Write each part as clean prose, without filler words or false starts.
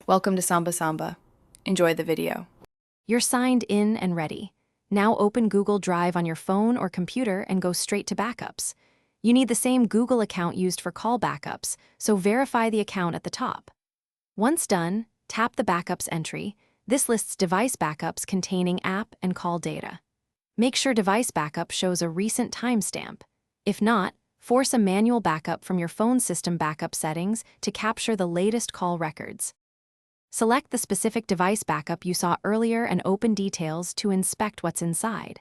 Welcome to Samba Samba. Enjoy the video. You're signed in and ready. Now open Google Drive on your phone or computer and go straight to backups. You need the same Google account used for call backups, so verify the account at the top. Once done, tap the Backups entry. This lists device backups containing app and call data. Make sure device backup shows a recent timestamp. If not, force a manual backup from your phone system backup settings to capture the latest call records. Select the specific device backup you saw earlier and open details to inspect what's inside.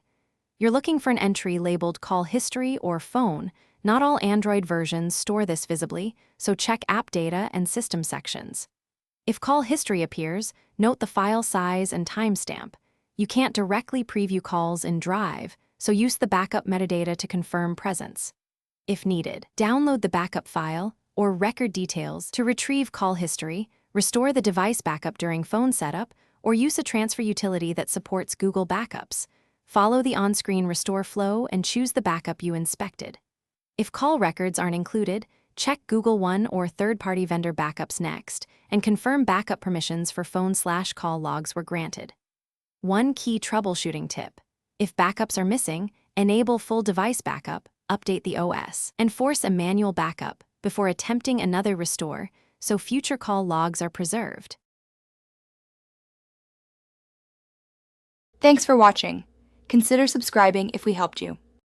You're looking for an entry labeled Call History or Phone. Not all Android versions store this visibly, so check App Data and System sections. If Call History appears, note the file size and timestamp. You can't directly preview calls in Drive, so use the backup metadata to confirm presence. If needed, download the backup file or record details to retrieve call history, restore the device backup during phone setup, or use a transfer utility that supports Google Backups. Follow the on-screen restore flow and choose the backup you inspected. If call records aren't included, check Google One or third-party vendor backups next, and confirm backup permissions for phone/call logs were granted. One key troubleshooting tip: if backups are missing, enable full device backup, update the OS, and force a manual backup before attempting another restore, so future call logs are preserved. Thanks for watching. Consider subscribing if we helped you.